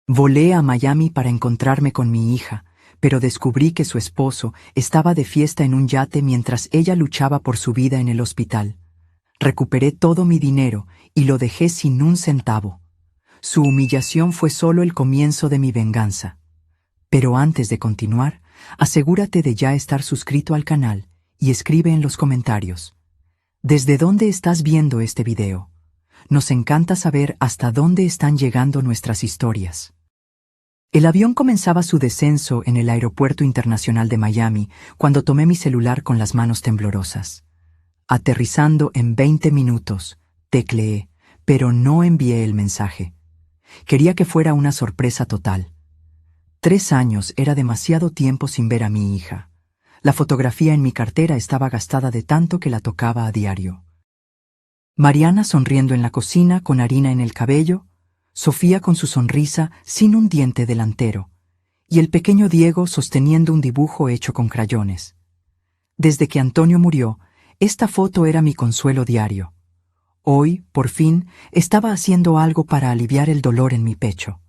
Volé a Miami para encontrarme con mi hija, pero descubrí que su esposo estaba de fiesta en un yate mientras ella luchaba por su vida en el hospital. Recuperé todo mi dinero y lo dejé sin un centavo. Su humillación fue solo el comienzo de mi venganza. Pero antes de continuar, asegúrate de ya estar suscrito al canal y escribe en los comentarios: ¿desde dónde estás viendo este video? Nos encanta saber hasta dónde están llegando nuestras historias. El avión comenzaba su descenso en el Aeropuerto Internacional de Miami cuando tomé mi celular con las manos temblorosas. Aterrizando en 20 minutos, tecleé, pero no envié el mensaje. Quería que fuera una sorpresa total. 3 años era demasiado tiempo sin ver a mi hija. La fotografía en mi cartera estaba gastada de tanto que la tocaba a diario. Mariana sonriendo en la cocina con harina en el cabello, Sofía con su sonrisa sin un diente delantero, y el pequeño Diego sosteniendo un dibujo hecho con crayones. Desde que Antonio murió, esta foto era mi consuelo diario. Hoy, por fin, estaba haciendo algo para aliviar el dolor en mi pecho.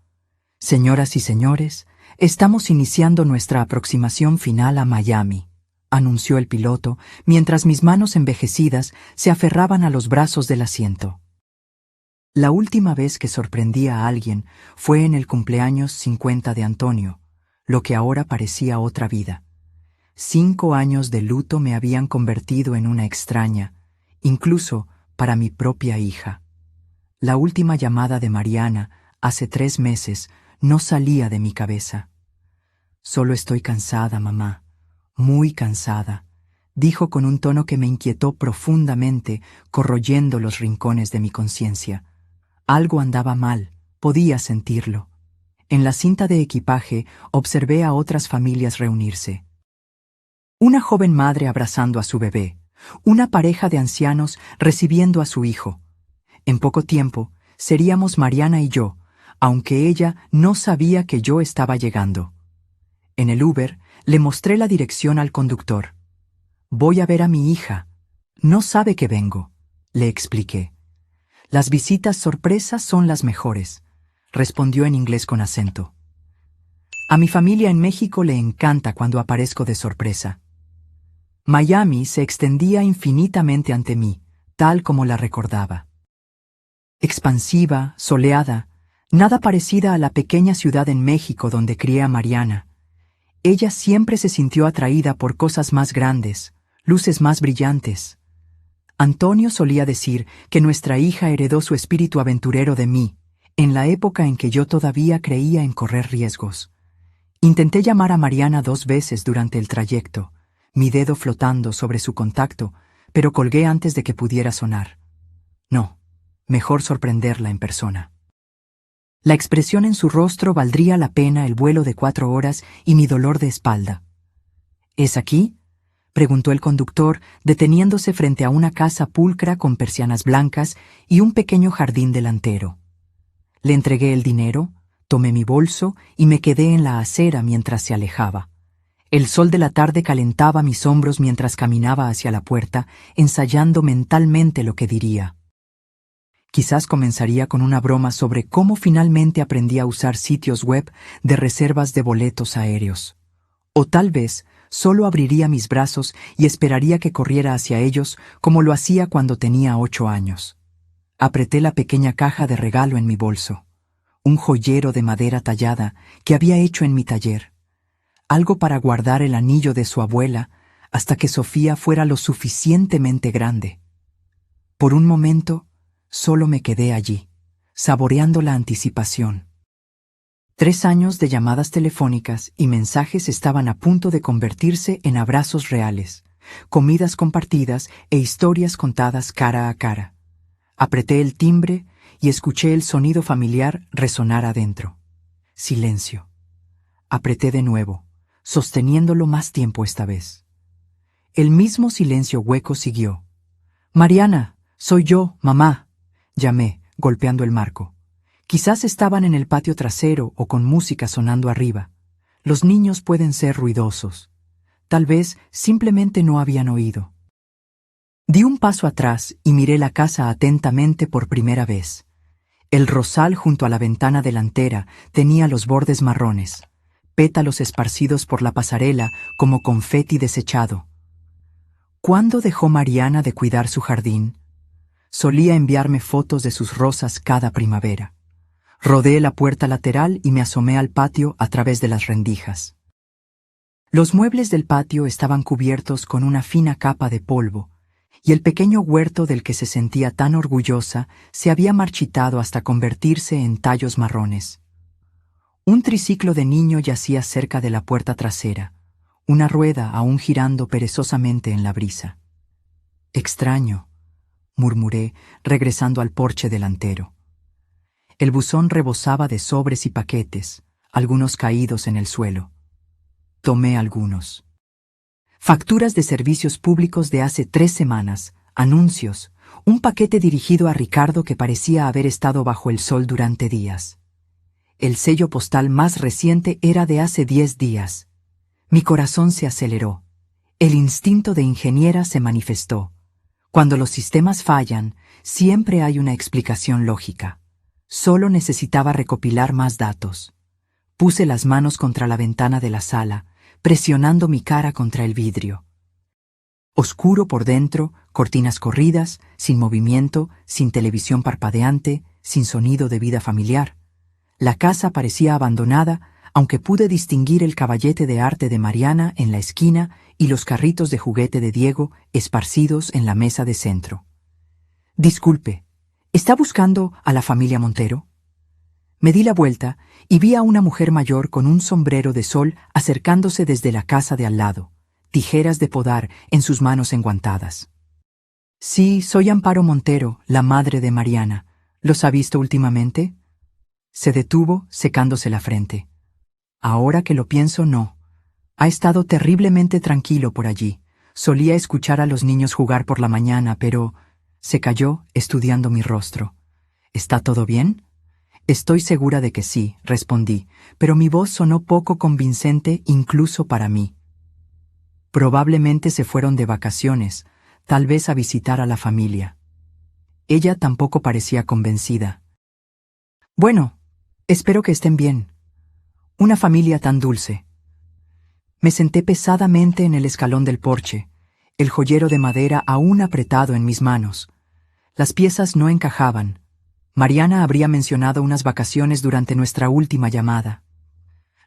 Señoras y señores, estamos iniciando nuestra aproximación final a Miami, anunció el piloto, mientras mis manos envejecidas se aferraban a los brazos del asiento. La última vez que sorprendí a alguien fue en el cumpleaños 50 de Antonio, lo que ahora parecía otra vida. 5 años de luto me habían convertido en una extraña, incluso para mi propia hija. La última llamada de Mariana, hace 3 meses, no salía de mi cabeza. Solo estoy cansada, mamá, muy cansada, dijo con un tono que me inquietó profundamente, corroyendo los rincones de mi conciencia. Algo andaba mal, podía sentirlo. En la cinta de equipaje observé a otras familias reunirse. Una joven madre abrazando a su bebé, una pareja de ancianos recibiendo a su hijo. En poco tiempo, seríamos Mariana y yo, aunque ella no sabía que yo estaba llegando. En el Uber, le mostré la dirección al conductor. Voy a ver a mi hija. No sabe que vengo, le expliqué. Las visitas sorpresas son las mejores, respondió en inglés con acento. A mi familia en México le encanta cuando aparezco de sorpresa. Miami se extendía infinitamente ante mí, tal como la recordaba. Expansiva, soleada, nada parecida a la pequeña ciudad en México donde crié a Mariana. Ella siempre se sintió atraída por cosas más grandes, luces más brillantes. Antonio solía decir que nuestra hija heredó su espíritu aventurero de mí, en la época en que yo todavía creía en correr riesgos. Intenté llamar a Mariana 2 veces durante el trayecto, mi dedo flotando sobre su contacto, pero colgué antes de que pudiera sonar. No, mejor sorprenderla en persona. La expresión en su rostro valdría la pena el vuelo de 4 horas y mi dolor de espalda. ¿Es aquí?, preguntó el conductor, deteniéndose frente a una casa pulcra con persianas blancas y un pequeño jardín delantero. Le entregué el dinero, tomé mi bolso y me quedé en la acera mientras se alejaba. El sol de la tarde calentaba mis hombros mientras caminaba hacia la puerta, ensayando mentalmente lo que diría. Quizás comenzaría con una broma sobre cómo finalmente aprendí a usar sitios web de reservas de boletos aéreos. O tal vez solo abriría mis brazos y esperaría que corriera hacia ellos como lo hacía cuando tenía 8 años. Apreté la pequeña caja de regalo en mi bolso, un joyero de madera tallada que había hecho en mi taller, algo para guardar el anillo de su abuela hasta que Sofía fuera lo suficientemente grande. Por un momento, solo me quedé allí, saboreando la anticipación. 3 años de llamadas telefónicas y mensajes estaban a punto de convertirse en abrazos reales, comidas compartidas e historias contadas cara a cara. Apreté el timbre y escuché el sonido familiar resonar adentro. Silencio. Apreté de nuevo, sosteniéndolo más tiempo esta vez. El mismo silencio hueco siguió. «Mariana, soy yo, mamá», llamé, golpeando el marco. Quizás estaban en el patio trasero o con música sonando arriba. Los niños pueden ser ruidosos. Tal vez simplemente no habían oído. Di un paso atrás y miré la casa atentamente por primera vez. El rosal junto a la ventana delantera tenía los bordes marrones, pétalos esparcidos por la pasarela como confeti desechado. ¿Cuándo dejó Mariana de cuidar su jardín? Solía enviarme fotos de sus rosas cada primavera. Rodeé la puerta lateral y me asomé al patio a través de las rendijas. Los muebles del patio estaban cubiertos con una fina capa de polvo, y el pequeño huerto del que se sentía tan orgullosa se había marchitado hasta convertirse en tallos marrones. Un triciclo de niño yacía cerca de la puerta trasera, una rueda aún girando perezosamente en la brisa. Extraño, murmuré, regresando al porche delantero. El buzón rebosaba de sobres y paquetes, algunos caídos en el suelo. Tomé algunos. Facturas de servicios públicos de hace 3 semanas, anuncios, un paquete dirigido a Ricardo que parecía haber estado bajo el sol durante días. El sello postal más reciente era de hace 10 días. Mi corazón se aceleró. El instinto de ingeniera se manifestó. Cuando los sistemas fallan, siempre hay una explicación lógica. Solo necesitaba recopilar más datos. Puse las manos contra la ventana de la sala, presionando mi cara contra el vidrio. Oscuro por dentro, cortinas corridas, sin movimiento, sin televisión parpadeante, sin sonido de vida familiar. La casa parecía abandonada, aunque pude distinguir el caballete de arte de Mariana en la esquina y los carritos de juguete de Diego esparcidos en la mesa de centro. Disculpe, ¿está buscando a la familia Montero? Me di la vuelta y vi a una mujer mayor con un sombrero de sol acercándose desde la casa de al lado, tijeras de podar en sus manos enguantadas. Sí, soy Amparo Montero, la madre de Mariana. ¿Los ha visto últimamente? Se detuvo, secándose la frente. Ahora que lo pienso, no. Ha estado terriblemente tranquilo por allí. Solía escuchar a los niños jugar por la mañana, pero... Se calló, estudiando mi rostro. ¿Está todo bien? Estoy segura de que sí, respondí, pero mi voz sonó poco convincente incluso para mí. Probablemente se fueron de vacaciones, tal vez a visitar a la familia. Ella tampoco parecía convencida. Bueno, espero que estén bien. Una familia tan dulce. Me senté pesadamente en el escalón del porche, el joyero de madera aún apretado en mis manos. Las piezas no encajaban. Mariana habría mencionado unas vacaciones durante nuestra última llamada.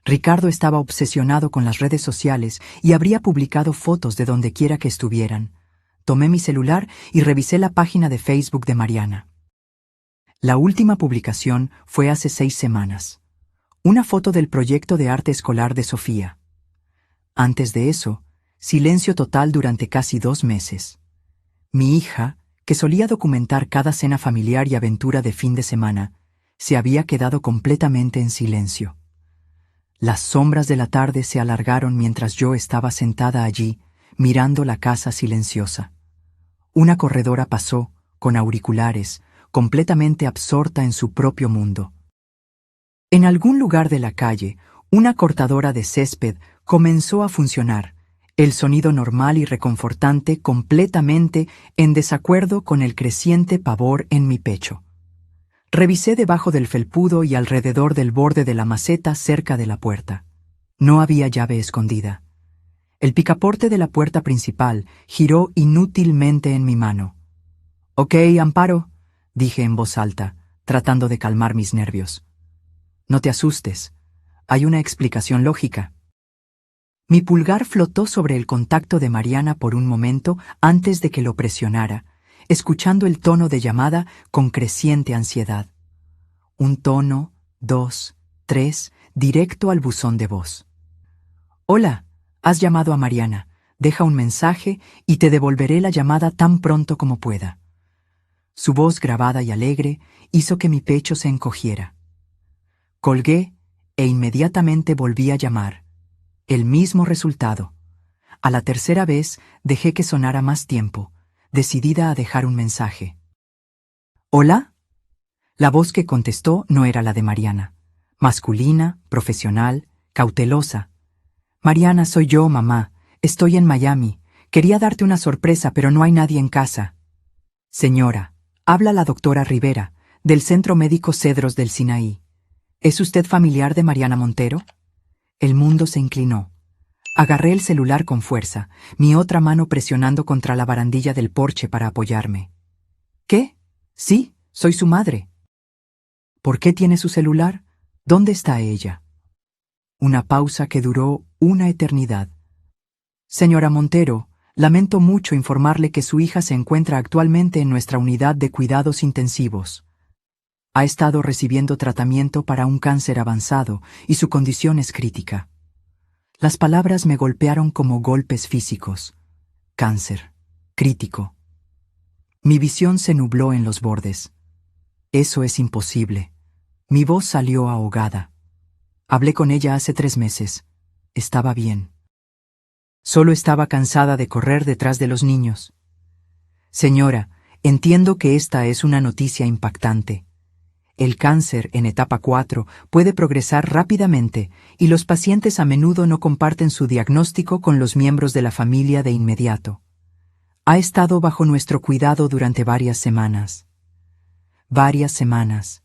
Ricardo estaba obsesionado con las redes sociales y habría publicado fotos de donde quiera que estuvieran. Tomé mi celular y revisé la página de Facebook de Mariana. La última publicación fue hace 6 semanas. Una foto del proyecto de arte escolar de Sofía. Antes de eso, silencio total durante casi 2 meses. Mi hija, que solía documentar cada cena familiar y aventura de fin de semana, se había quedado completamente en silencio. Las sombras de la tarde se alargaron mientras yo estaba sentada allí, mirando la casa silenciosa. Una corredora pasó, con auriculares, completamente absorta en su propio mundo. En algún lugar de la calle, una cortadora de césped comenzó a funcionar, el sonido normal y reconfortante completamente en desacuerdo con el creciente pavor en mi pecho. Revisé debajo del felpudo y alrededor del borde de la maceta cerca de la puerta. No había llave escondida. El picaporte de la puerta principal giró inútilmente en mi mano. «Ok, Amparo», dije en voz alta, tratando de calmar mis nervios. «No te asustes. Hay una explicación lógica». Mi pulgar flotó sobre el contacto de Mariana por un momento antes de que lo presionara, escuchando el tono de llamada con creciente ansiedad. Un tono, 2, 3, directo al buzón de voz. «Hola, has llamado a Mariana. Deja un mensaje y te devolveré la llamada tan pronto como pueda». Su voz grabada y alegre hizo que mi pecho se encogiera. Colgué e inmediatamente volví a llamar. El mismo resultado. A la tercera vez dejé que sonara más tiempo, decidida a dejar un mensaje. «¿Hola?» La voz que contestó no era la de Mariana. Masculina, profesional, cautelosa. «Mariana, soy yo, mamá. Estoy en Miami. Quería darte una sorpresa, pero no hay nadie en casa». «Señora, habla la doctora Rivera. Del Centro Médico Cedros del Sinaí. ¿Es usted familiar de Mariana Montero? El mundo se inclinó. Agarré el celular con fuerza, mi otra mano presionando contra la barandilla del porche para apoyarme. ¿Qué? Sí, soy su madre. ¿Por qué tiene su celular? ¿Dónde está ella? Una pausa que duró una eternidad. Señora Montero, lamento mucho informarle que su hija se encuentra actualmente en nuestra unidad de cuidados intensivos. Ha estado recibiendo tratamiento para un cáncer avanzado y su condición es crítica. Las palabras me golpearon como golpes físicos. Cáncer. Crítico. Mi visión se nubló en los bordes. Eso es imposible. Mi voz salió ahogada. Hablé con ella hace 3 meses. Estaba bien. Solo estaba cansada de correr detrás de los niños. Señora, entiendo que esta es una noticia impactante. El cáncer en etapa 4 puede progresar rápidamente y los pacientes a menudo no comparten su diagnóstico con los miembros de la familia de inmediato. Ha estado bajo nuestro cuidado durante varias semanas. Varias semanas.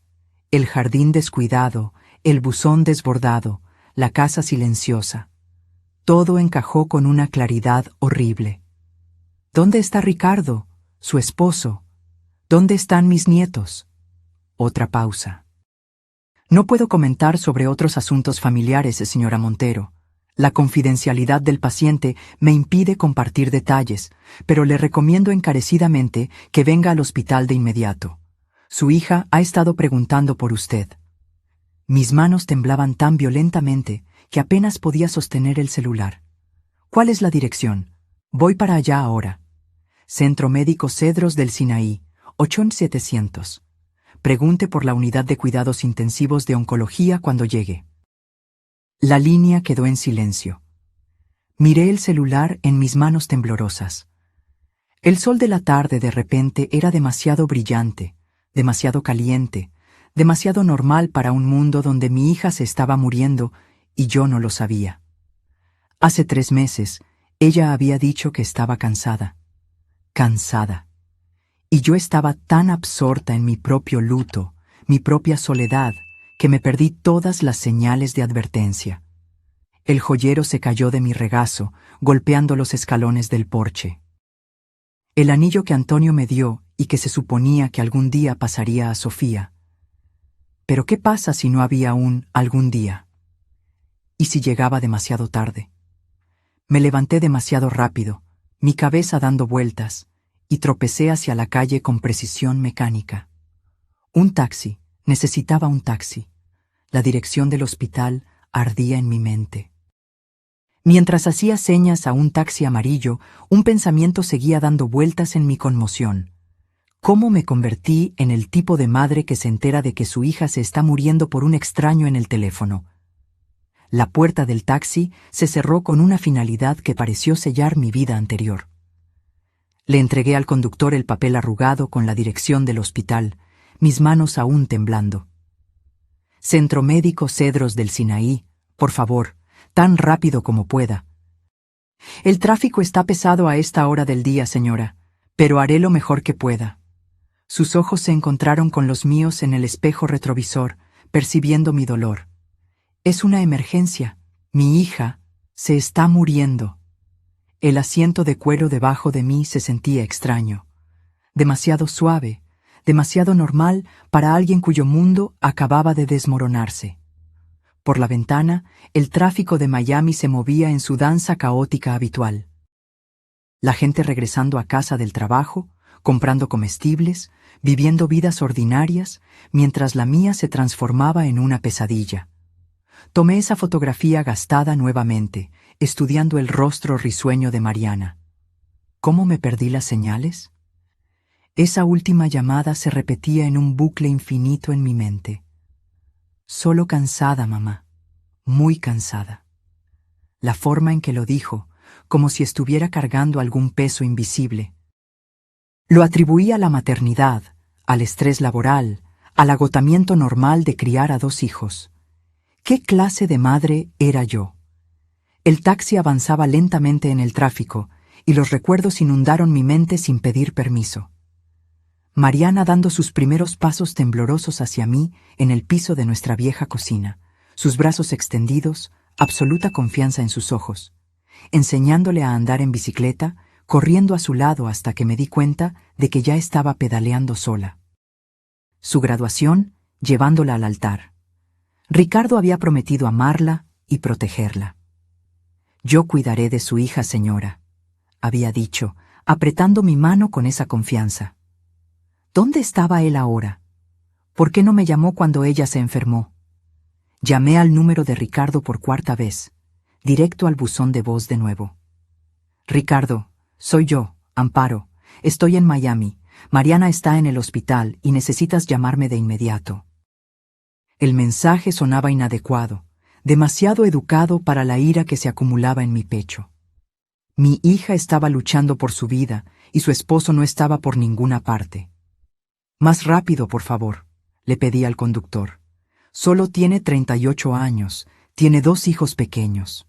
El jardín descuidado, el buzón desbordado, la casa silenciosa. Todo encajó con una claridad horrible. ¿Dónde está Ricardo, su esposo? ¿Dónde están mis nietos? Otra pausa. No puedo comentar sobre otros asuntos familiares, señora Montero. La confidencialidad del paciente me impide compartir detalles, pero le recomiendo encarecidamente que venga al hospital de inmediato. Su hija ha estado preguntando por usted. Mis manos temblaban tan violentamente que apenas podía sostener el celular. ¿Cuál es la dirección? Voy para allá ahora. Centro Médico Cedros del Sinaí, 8700. Pregunte por la unidad de cuidados intensivos de oncología cuando llegue. La línea quedó en silencio. Miré el celular en mis manos temblorosas. El sol de la tarde de repente era demasiado brillante, demasiado caliente, demasiado normal para un mundo donde mi hija se estaba muriendo y yo no lo sabía. Hace 3 meses, ella había dicho que estaba cansada. Cansada. Y yo estaba tan absorta en mi propio luto, mi propia soledad, que me perdí todas las señales de advertencia. El joyero se cayó de mi regazo, golpeando los escalones del porche. El anillo que Antonio me dio y que se suponía que algún día pasaría a Sofía. Pero ¿qué pasa si no había un algún día? ¿Y si llegaba demasiado tarde? Me levanté demasiado rápido, mi cabeza dando vueltas, y tropecé hacia la calle con precisión mecánica. Un taxi, necesitaba un taxi. La dirección del hospital ardía en mi mente. Mientras hacía señas a un taxi amarillo, un pensamiento seguía dando vueltas en mi conmoción. ¿Cómo me convertí en el tipo de madre que se entera de que su hija se está muriendo por un extraño en el teléfono? La puerta del taxi se cerró con una finalidad que pareció sellar mi vida anterior. Le entregué al conductor el papel arrugado con la dirección del hospital, mis manos aún temblando. Centro Médico Cedros del Sinaí, por favor, tan rápido como pueda. El tráfico está pesado a esta hora del día, señora, pero haré lo mejor que pueda. Sus ojos se encontraron con los míos en el espejo retrovisor, percibiendo mi dolor. Es una emergencia. Mi hija se está muriendo. El asiento de cuero debajo de mí se sentía extraño, demasiado suave, demasiado normal para alguien cuyo mundo acababa de desmoronarse. Por la ventana, el tráfico de Miami se movía en su danza caótica habitual. La gente regresando a casa del trabajo, comprando comestibles, viviendo vidas ordinarias, mientras la mía se transformaba en una pesadilla. Tomé esa fotografía gastada nuevamente, estudiando el rostro risueño de Mariana. ¿Cómo me perdí las señales? Esa última llamada se repetía en un bucle infinito en mi mente. Solo cansada, mamá. Muy cansada. La forma en que lo dijo, como si estuviera cargando algún peso invisible. Lo atribuía a la maternidad, al estrés laboral, al agotamiento normal de criar a 2 hijos. ¿Qué clase de madre era yo? El taxi avanzaba lentamente en el tráfico, y los recuerdos inundaron mi mente sin pedir permiso. Mariana dando sus primeros pasos temblorosos hacia mí en el piso de nuestra vieja cocina, sus brazos extendidos, absoluta confianza en sus ojos, enseñándole a andar en bicicleta, corriendo a su lado hasta que me di cuenta de que ya estaba pedaleando sola. Su graduación, llevándola al altar. Ricardo había prometido amarla y protegerla. Yo cuidaré de su hija, señora, había dicho, apretando mi mano con esa confianza. ¿Dónde estaba él ahora? ¿Por qué no me llamó cuando ella se enfermó? Llamé al número de Ricardo por cuarta vez, directo al buzón de voz de nuevo. Ricardo, soy yo, Amparo. Estoy en Miami. Mariana está en el hospital y necesitas llamarme de inmediato. El mensaje sonaba inadecuado, demasiado educado para la ira que se acumulaba en mi pecho. Mi hija estaba luchando por su vida y su esposo no estaba por ninguna parte. Más rápido, por favor, le pedí al conductor. Solo tiene 38 años, tiene 2 hijos pequeños.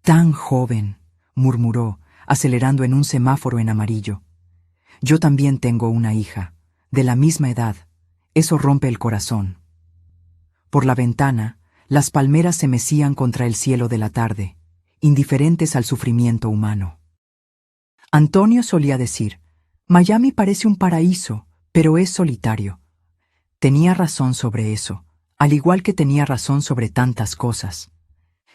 Tan joven, murmuró, acelerando en un semáforo en amarillo. Yo también tengo una hija, de la misma edad. Eso rompe el corazón. Por la ventana, las palmeras se mecían contra el cielo de la tarde, indiferentes al sufrimiento humano. Antonio solía decir, Miami parece un paraíso, pero es solitario. Tenía razón sobre eso, al igual que tenía razón sobre tantas cosas.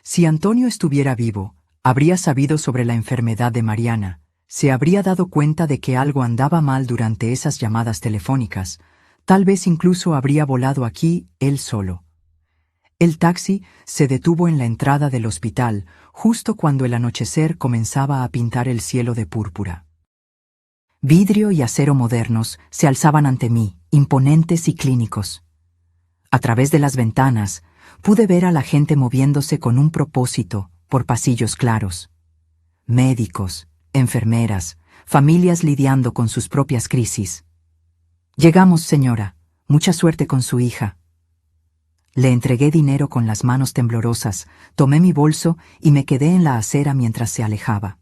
Si Antonio estuviera vivo, habría sabido sobre la enfermedad de Mariana, se habría dado cuenta de que algo andaba mal durante esas llamadas telefónicas, tal vez incluso habría volado aquí él solo. El taxi se detuvo en la entrada del hospital, justo cuando el anochecer comenzaba a pintar el cielo de púrpura. Vidrio y acero modernos se alzaban ante mí, imponentes y clínicos. A través de las ventanas, pude ver a la gente moviéndose con un propósito por pasillos claros. Médicos, enfermeras, familias lidiando con sus propias crisis. Llegamos, señora. Mucha suerte con su hija. Le entregué dinero con las manos temblorosas, tomé mi bolso y me quedé en la acera mientras se alejaba.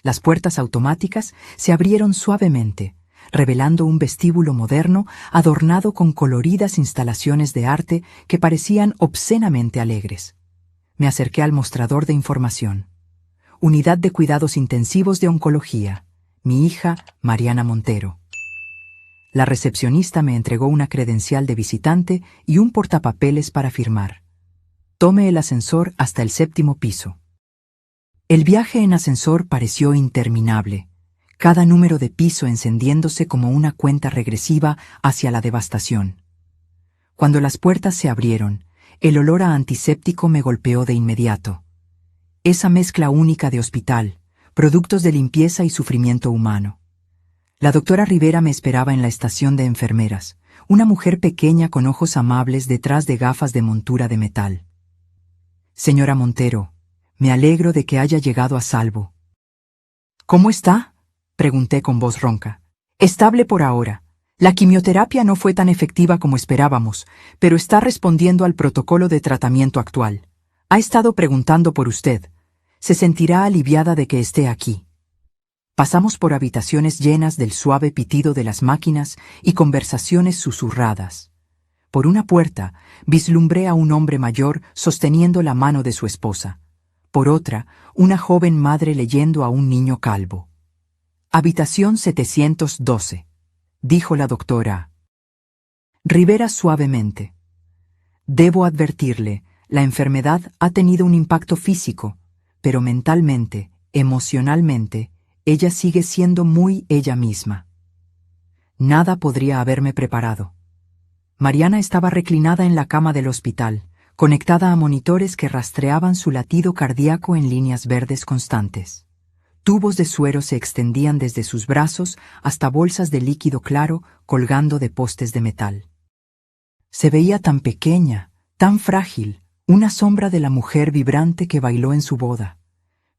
Las puertas automáticas se abrieron suavemente, revelando un vestíbulo moderno adornado con coloridas instalaciones de arte que parecían obscenamente alegres. Me acerqué al mostrador de información. Unidad de Cuidados Intensivos de Oncología. Mi hija, Mariana Montero. La recepcionista me entregó una credencial de visitante y un portapapeles para firmar. Tomé el ascensor hasta el 7º piso. El viaje en ascensor pareció interminable, cada número de piso encendiéndose como una cuenta regresiva hacia la devastación. Cuando las puertas se abrieron, el olor a antiséptico me golpeó de inmediato. Esa mezcla única de hospital, productos de limpieza y sufrimiento humano. La doctora Rivera me esperaba en la estación de enfermeras, una mujer pequeña con ojos amables detrás de gafas de montura de metal. Señora Montero, me alegro de que haya llegado a salvo. ¿Cómo está?, pregunté con voz ronca. Estable por ahora. La quimioterapia no fue tan efectiva como esperábamos, pero está respondiendo al protocolo de tratamiento actual. Ha estado preguntando por usted. Se sentirá aliviada de que esté aquí. Pasamos por habitaciones llenas del suave pitido de las máquinas y conversaciones susurradas. Por una puerta, vislumbré a un hombre mayor sosteniendo la mano de su esposa. Por otra, una joven madre leyendo a un niño calvo. Habitación 712, dijo la doctora Rivera suavemente. Debo advertirle, la enfermedad ha tenido un impacto físico, pero mentalmente, emocionalmente, ella sigue siendo muy ella misma. Nada podría haberme preparado. Mariana estaba reclinada en la cama del hospital, conectada a monitores que rastreaban su latido cardíaco en líneas verdes constantes. Tubos de suero se extendían desde sus brazos hasta bolsas de líquido claro colgando de postes de metal. Se veía tan pequeña, tan frágil, una sombra de la mujer vibrante que bailó en su boda.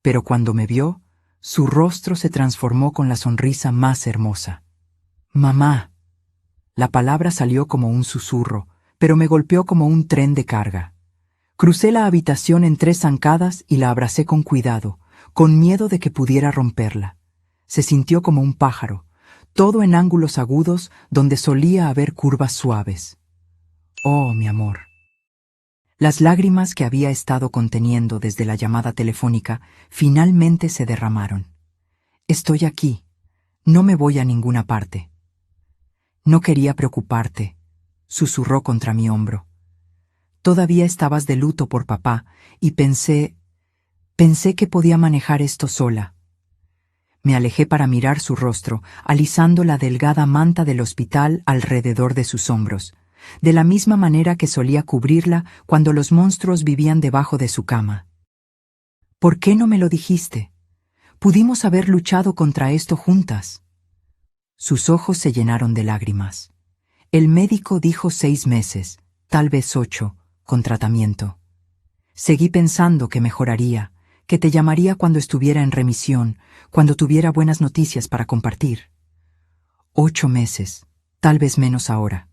Pero cuando me vio, su rostro se transformó con la sonrisa más hermosa. «Mamá». La palabra salió como un susurro, pero me golpeó como un tren de carga. Crucé la habitación en 3 zancadas y la abracé con cuidado, con miedo de que pudiera romperla. Se sintió como un pájaro, todo en ángulos agudos donde solía haber curvas suaves. Oh, mi amor. Las lágrimas que había estado conteniendo desde la llamada telefónica finalmente se derramaron. Estoy aquí. No me voy a ninguna parte. No quería preocuparte, susurró contra mi hombro. Todavía estabas de luto por papá y pensé que podía manejar esto sola. Me alejé para mirar su rostro, alisando la delgada manta del hospital alrededor de sus hombros, de la misma manera que solía cubrirla cuando los monstruos vivían debajo de su cama. ¿Por qué no me lo dijiste? Pudimos haber luchado contra esto juntas. Sus ojos se llenaron de lágrimas. El médico dijo 6 meses, tal vez 8, con tratamiento. Seguí pensando que mejoraría, que te llamaría cuando estuviera en remisión, cuando tuviera buenas noticias para compartir. 8 meses, tal vez menos ahora.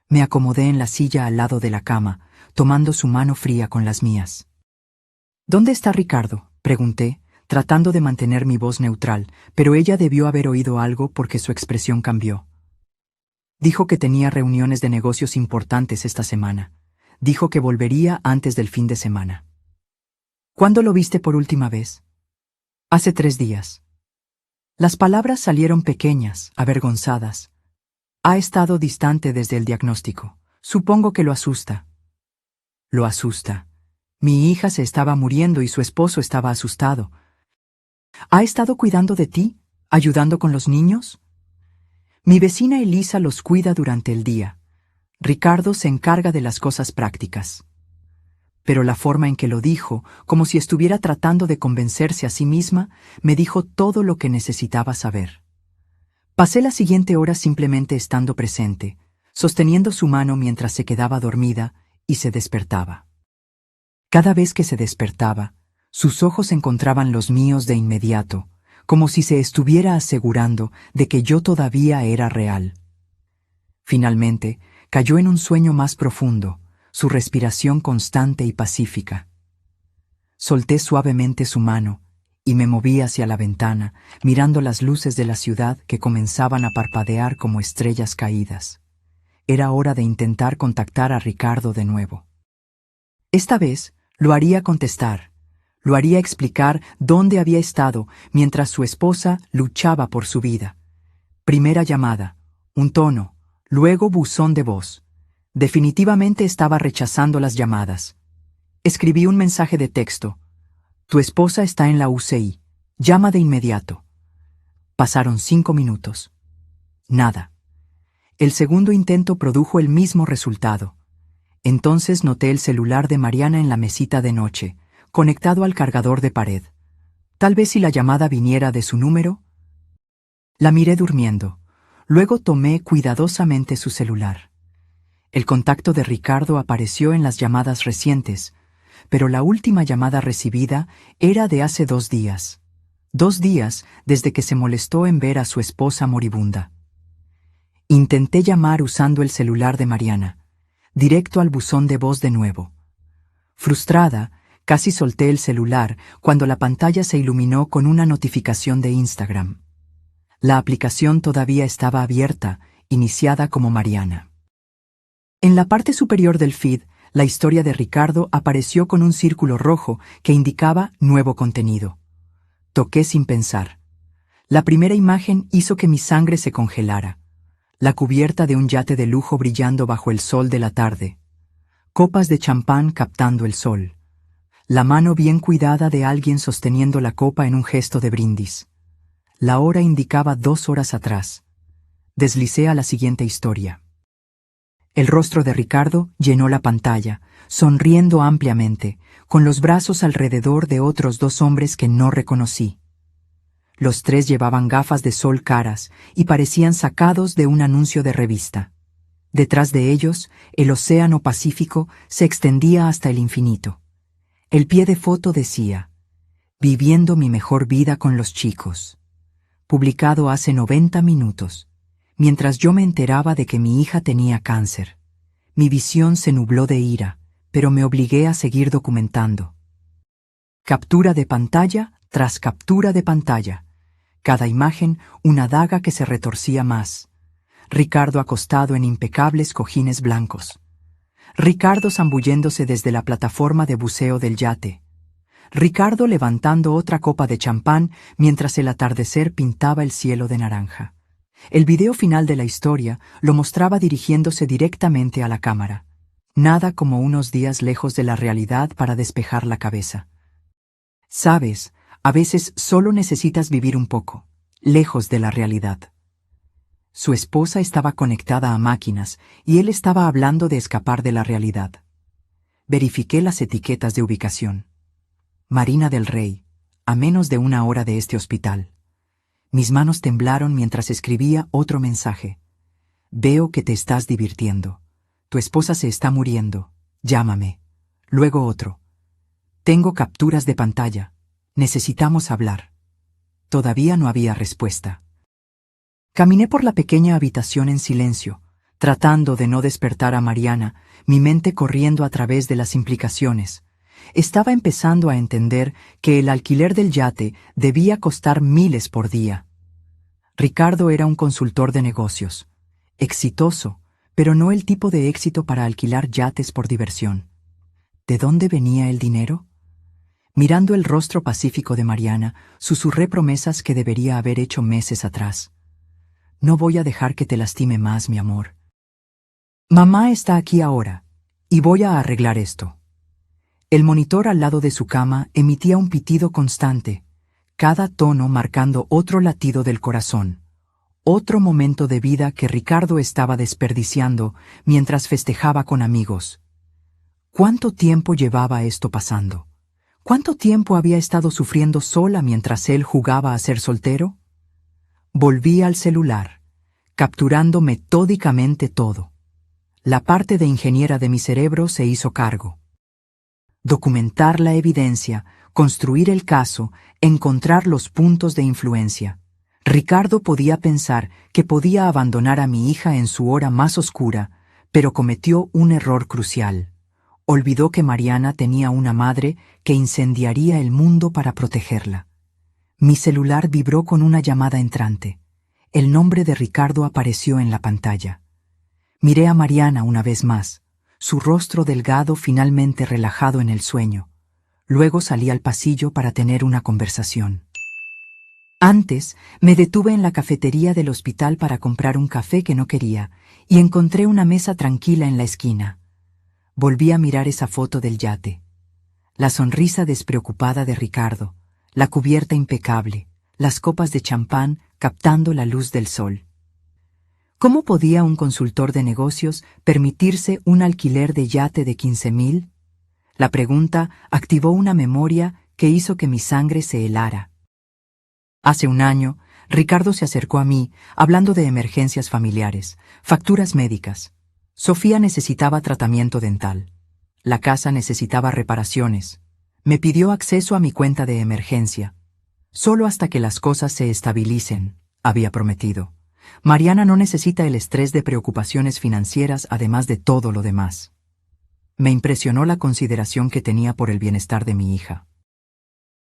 Me acomodé en la silla al lado de la cama, tomando su mano fría con las mías. ¿Dónde está Ricardo?, pregunté, tratando de mantener mi voz neutral, pero ella debió haber oído algo porque su expresión cambió. Dijo que tenía reuniones de negocios importantes esta semana. Dijo que volvería antes del fin de semana. ¿Cuándo lo viste por última vez? Hace 3 días. Las palabras salieron pequeñas, avergonzadas. Ha estado distante desde el diagnóstico. Supongo que lo asusta. Lo asusta. Mi hija se estaba muriendo y su esposo estaba asustado. ¿Ha estado cuidando de ti? ¿Ayudando con los niños? Mi vecina Elisa los cuida durante el día. Ricardo se encarga de las cosas prácticas. Pero la forma en que lo dijo, como si estuviera tratando de convencerse a sí misma, me dijo todo lo que necesitaba saber. Pasé la siguiente hora simplemente estando presente, sosteniendo su mano mientras se quedaba dormida y se despertaba. Cada vez que se despertaba, sus ojos encontraban los míos de inmediato, como si se estuviera asegurando de que yo todavía era real. Finalmente, cayó en un sueño más profundo, su respiración constante y pacífica. Solté suavemente su mano y me moví hacia la ventana, mirando las luces de la ciudad que comenzaban a parpadear como estrellas caídas. Era hora de intentar contactar a Ricardo de nuevo. Esta vez lo haría contestar, lo haría explicar dónde había estado mientras su esposa luchaba por su vida. Primera llamada, un tono, luego buzón de voz. Definitivamente estaba rechazando las llamadas. Escribí un mensaje de texto. Tu esposa está en la UCI. Llama de inmediato. Pasaron 5 minutos. Nada. El segundo intento produjo el mismo resultado. Entonces noté el celular de Mariana en la mesita de noche, conectado al cargador de pared. Tal vez si la llamada viniera de su número. La miré durmiendo. Luego tomé cuidadosamente su celular. El contacto de Ricardo apareció en las llamadas recientes, pero la última llamada recibida era de hace 2 días. 2 días desde que se molestó en ver a su esposa moribunda. Intenté llamar usando el celular de Mariana, directo al buzón de voz de nuevo. Frustrada, casi solté el celular cuando la pantalla se iluminó con una notificación de Instagram. La aplicación todavía estaba abierta, iniciada como Mariana. En la parte superior del feed, la historia de Ricardo apareció con un círculo rojo que indicaba nuevo contenido. Toqué sin pensar. La primera imagen hizo que mi sangre se congelara. La cubierta de un yate de lujo brillando bajo el sol de la tarde. Copas de champán captando el sol. La mano bien cuidada de alguien sosteniendo la copa en un gesto de brindis. La hora indicaba 2 horas atrás. Deslicé a la siguiente historia. El rostro de Ricardo llenó la pantalla, sonriendo ampliamente, con los brazos alrededor de otros 2 hombres que no reconocí. Los 3 llevaban gafas de sol caras y parecían sacados de un anuncio de revista. Detrás de ellos, el océano Pacífico se extendía hasta el infinito. El pie de foto decía, «Viviendo mi mejor vida con los chicos», publicado hace 90 minutos. Mientras yo me enteraba de que mi hija tenía cáncer. Mi visión se nubló de ira, pero me obligué a seguir documentando. Captura de pantalla tras captura de pantalla. Cada imagen, una daga que se retorcía más. Ricardo acostado en impecables cojines blancos. Ricardo zambulléndose desde la plataforma de buceo del yate. Ricardo levantando otra copa de champán mientras el atardecer pintaba el cielo de naranja. El video final de la historia lo mostraba dirigiéndose directamente a la cámara. Nada como unos días lejos de la realidad para despejar la cabeza. Sabes, a veces solo necesitas vivir un poco, lejos de la realidad. Su esposa estaba conectada a máquinas y él estaba hablando de escapar de la realidad. Verifiqué las etiquetas de ubicación. Marina del Rey, a menos de 1 hora de este hospital. Mis manos temblaron mientras escribía otro mensaje. Veo que te estás divirtiendo. Tu esposa se está muriendo. Llámame. Luego otro. Tengo capturas de pantalla. Necesitamos hablar. Todavía no había respuesta. Caminé por la pequeña habitación en silencio, tratando de no despertar a Mariana, mi mente corriendo a través de las implicaciones. Estaba empezando a entender que el alquiler del yate debía costar miles por día. Ricardo era un consultor de negocios, exitoso, pero no el tipo de éxito para alquilar yates por diversión. ¿De dónde venía el dinero? Mirando el rostro pacífico de Mariana, susurré promesas que debería haber hecho meses atrás. No voy a dejar que te lastime más, mi amor. Mamá está aquí ahora, y voy a arreglar esto. El monitor al lado de su cama emitía un pitido constante, cada tono marcando otro latido del corazón, otro momento de vida que Ricardo estaba desperdiciando mientras festejaba con amigos. ¿Cuánto tiempo llevaba esto pasando? ¿Cuánto tiempo había estado sufriendo sola mientras él jugaba a ser soltero? Volví al celular, capturando metódicamente todo. La parte de ingeniera de mi cerebro se hizo cargo. Documentar la evidencia, construir el caso, encontrar los puntos de influencia. Ricardo podía pensar que podía abandonar a mi hija en su hora más oscura, pero cometió un error crucial. Olvidó que Mariana tenía una madre que incendiaría el mundo para protegerla. Mi celular vibró con una llamada entrante. El nombre de Ricardo apareció en la pantalla. Miré a Mariana una vez más, su rostro delgado finalmente relajado en el sueño. Luego salí al pasillo para tener una conversación. Antes, me detuve en la cafetería del hospital para comprar un café que no quería, y encontré una mesa tranquila en la esquina. Volví a mirar esa foto del yate. La sonrisa despreocupada de Ricardo, la cubierta impecable, las copas de champán captando la luz del sol. ¿Cómo podía un consultor de negocios permitirse un alquiler de yate de 15,000? La pregunta activó una memoria que hizo que mi sangre se helara. Hace 1 año, Ricardo se acercó a mí, hablando de emergencias familiares, facturas médicas. Sofía necesitaba tratamiento dental. La casa necesitaba reparaciones. Me pidió acceso a mi cuenta de emergencia. Solo hasta que las cosas se estabilicen, había prometido. Mariana no necesita el estrés de preocupaciones financieras además de todo lo demás. Me impresionó la consideración que tenía por el bienestar de mi hija.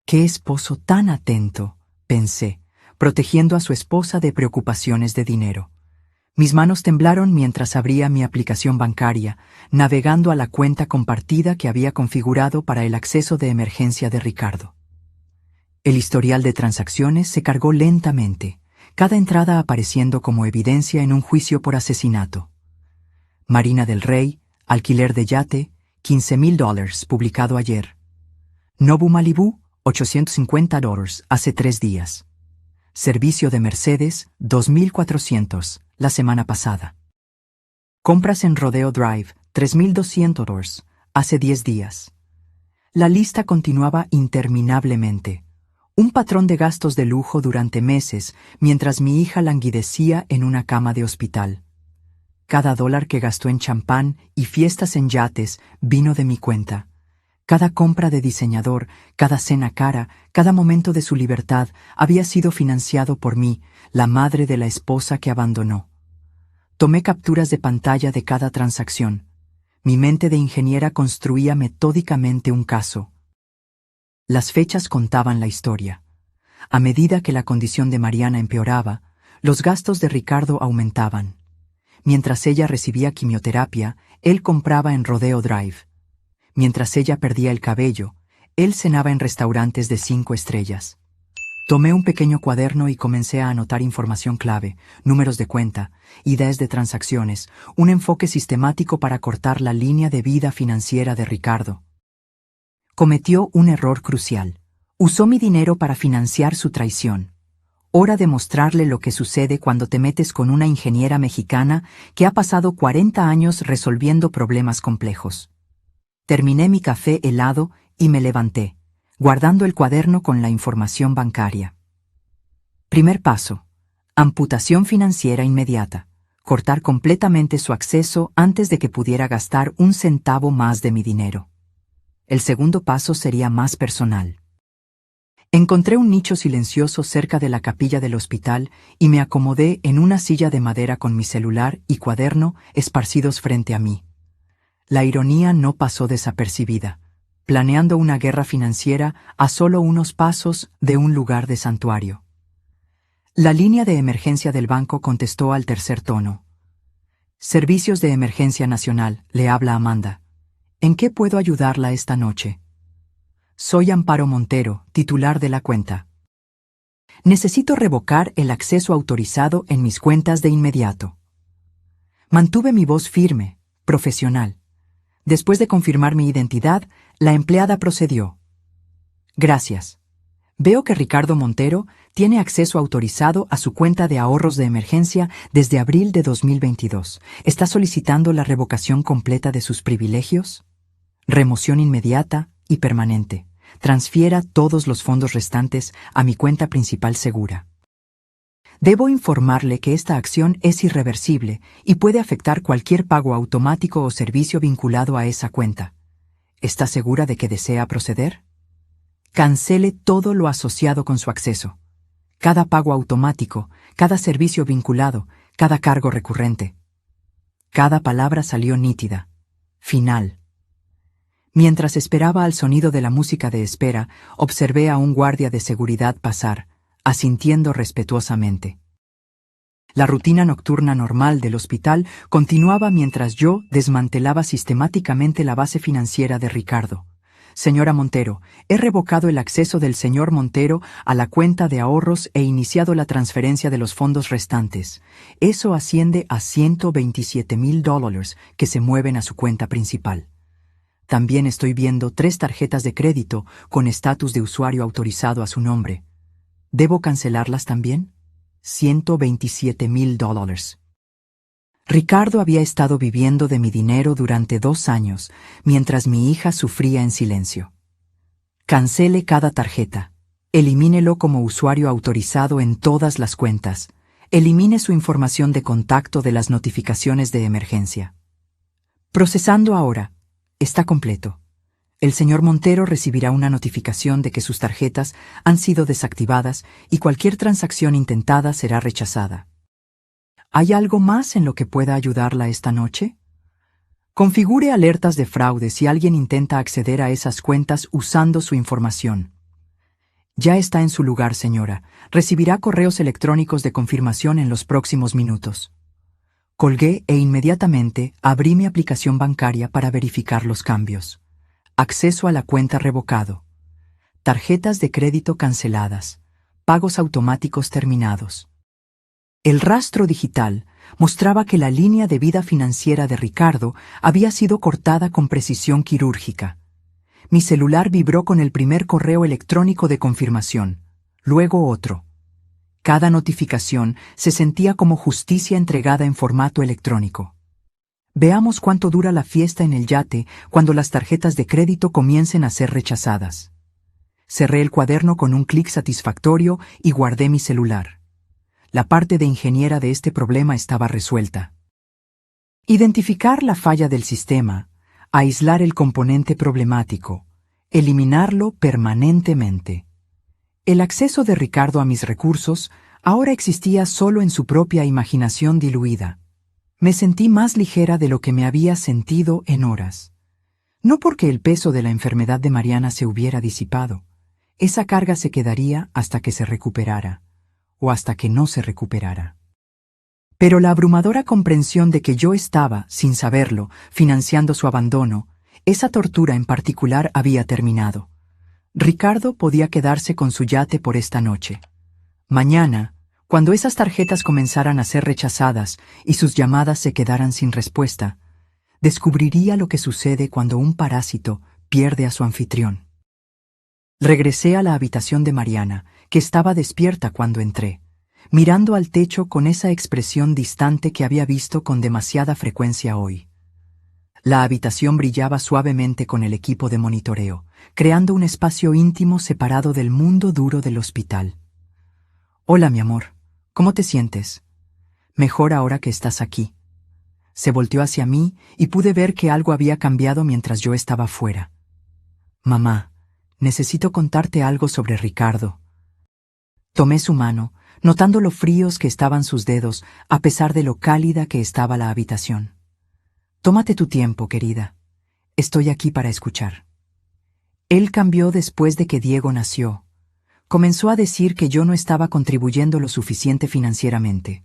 ¡Qué esposo tan atento!, pensé, protegiendo a su esposa de preocupaciones de dinero. Mis manos temblaron mientras abría mi aplicación bancaria, navegando a la cuenta compartida que había configurado para el acceso de emergencia de Ricardo. El historial de transacciones se cargó lentamente, cada entrada apareciendo como evidencia en un juicio por asesinato. Marina del Rey, alquiler de yate, $15,000, publicado ayer. Nobu Malibu, $850, hace 3 días. Servicio de Mercedes, $2,400, la semana pasada. Compras en Rodeo Drive, $3,200, hace 10 días. La lista continuaba interminablemente. Un patrón de gastos de lujo durante meses, mientras mi hija languidecía en una cama de hospital. Cada dólar que gastó en champán y fiestas en yates vino de mi cuenta. Cada compra de diseñador, cada cena cara, cada momento de su libertad había sido financiado por mí, la madre de la esposa que abandonó. Tomé capturas de pantalla de cada transacción. Mi mente de ingeniera construía metódicamente un caso. Las fechas contaban la historia. a medida que la condición de Mariana empeoraba, los gastos de Ricardo aumentaban. Mientras ella recibía quimioterapia, él compraba en Rodeo Drive. Mientras ella perdía el cabello, él cenaba en restaurantes de 5 estrellas. Tomé un pequeño cuaderno y comencé a anotar información clave, números de cuenta, ideas de transacciones, un enfoque sistemático para cortar la línea de vida financiera de Ricardo. Cometió un error crucial. Usó mi dinero para financiar su traición. Hora de mostrarle lo que sucede cuando te metes con una ingeniera mexicana que ha pasado 40 años resolviendo problemas complejos. Terminé mi café helado y me levanté, guardando el cuaderno con la información bancaria. Primer paso: amputación financiera inmediata. Cortar completamente su acceso antes de que pudiera gastar un centavo más de mi dinero. El segundo paso sería más personal. Encontré un nicho silencioso cerca de la capilla del hospital y me acomodé en una silla de madera con mi celular y cuaderno esparcidos frente a mí. La ironía no pasó desapercibida, planeando una guerra financiera a solo unos pasos de un lugar de santuario. La línea de emergencia del banco contestó al tercer tono. Servicios de Emergencia Nacional, le habla Amanda. ¿En qué puedo ayudarla esta noche? Soy Amparo Montero, titular de la cuenta. Necesito revocar el acceso autorizado en mis cuentas de inmediato. Mantuve mi voz firme, profesional. Después de confirmar mi identidad, la empleada procedió. Gracias. Veo que Ricardo Montero tiene acceso autorizado a su cuenta de ahorros de emergencia desde abril de 2022. ¿Está solicitando la revocación completa de sus privilegios? Remoción inmediata y permanente. Transfiera todos los fondos restantes a mi cuenta principal segura. Debo informarle que esta acción es irreversible y puede afectar cualquier pago automático o servicio vinculado a esa cuenta. ¿Está segura de que desea proceder? Cancele todo lo asociado con su acceso. Cada pago automático, cada servicio vinculado, cada cargo recurrente. Cada palabra salió nítida. Final. Mientras esperaba al sonido de la música de espera, observé a un guardia de seguridad pasar, asintiendo respetuosamente. La rutina nocturna normal del hospital continuaba mientras yo desmantelaba sistemáticamente la base financiera de Ricardo. Señora Montero, he revocado el acceso del señor Montero a la cuenta de ahorros e iniciado la transferencia de los fondos restantes. Eso asciende a $127,000 que se mueven a su cuenta principal. También estoy viendo 3 tarjetas de crédito con estatus de usuario autorizado a su nombre. ¿Debo cancelarlas también? $127,000. Ricardo había estado viviendo de mi dinero durante 2 años, mientras mi hija sufría en silencio. Cancele cada tarjeta. Elimínelo como usuario autorizado en todas las cuentas. Elimine su información de contacto de las notificaciones de emergencia. Procesando ahora. Está completo. El señor Montero recibirá una notificación de que sus tarjetas han sido desactivadas y cualquier transacción intentada será rechazada. ¿Hay algo más en lo que pueda ayudarla esta noche? Configure alertas de fraude si alguien intenta acceder a esas cuentas usando su información. Ya está en su lugar, señora. Recibirá correos electrónicos de confirmación en los próximos minutos. Colgué e inmediatamente abrí mi aplicación bancaria para verificar los cambios. Acceso a la cuenta revocado. Tarjetas de crédito canceladas. Pagos automáticos terminados. El rastro digital mostraba que la línea de vida financiera de Ricardo había sido cortada con precisión quirúrgica. Mi celular vibró con el primer correo electrónico de confirmación, luego otro. Cada notificación se sentía como justicia entregada en formato electrónico. Veamos cuánto dura la fiesta en el yate cuando las tarjetas de crédito comiencen a ser rechazadas. Cerré el cuaderno con un clic satisfactorio y guardé mi celular. La parte de ingeniera de este problema estaba resuelta. Identificar la falla del sistema, aislar el componente problemático, eliminarlo permanentemente. El acceso de Ricardo a mis recursos ahora existía solo en su propia imaginación diluida. Me sentí más ligera de lo que me había sentido en horas. No porque el peso de la enfermedad de Mariana se hubiera disipado. Esa carga se quedaría hasta que se recuperara, o hasta que no se recuperara. Pero la abrumadora comprensión de que yo estaba, sin saberlo, financiando su abandono, esa tortura en particular había terminado. Ricardo podía quedarse con su yate por esta noche. Mañana, cuando esas tarjetas comenzaran a ser rechazadas y sus llamadas se quedaran sin respuesta, descubriría lo que sucede cuando un parásito pierde a su anfitrión. Regresé a la habitación de Mariana, que estaba despierta cuando entré, mirando al techo con esa expresión distante que había visto con demasiada frecuencia hoy. La habitación brillaba suavemente con el equipo de monitoreo, creando un espacio íntimo separado del mundo duro del hospital. «Hola, mi amor. ¿Cómo te sientes? Mejor ahora que estás aquí». Se volteó hacia mí y pude ver que algo había cambiado mientras yo estaba fuera. «Mamá, necesito contarte algo sobre Ricardo». Tomé su mano, notando lo fríos que estaban sus dedos, a pesar de lo cálida que estaba la habitación. «Tómate tu tiempo, querida. Estoy aquí para escuchar». Él cambió después de que Diego nació. Comenzó a decir que yo no estaba contribuyendo lo suficiente financieramente.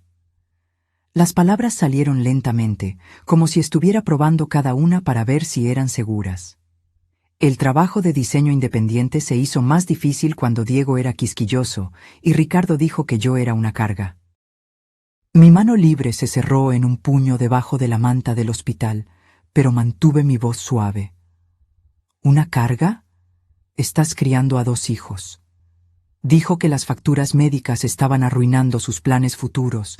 Las palabras salieron lentamente, como si estuviera probando cada una para ver si eran seguras. El trabajo de diseño independiente se hizo más difícil cuando Diego era quisquilloso y Ricardo dijo que yo era una carga. Mi mano libre se cerró en un puño debajo de la manta del hospital, pero mantuve mi voz suave. ¿Una carga? Estás criando a 2 hijos. Dijo que las facturas médicas estaban arruinando sus planes futuros,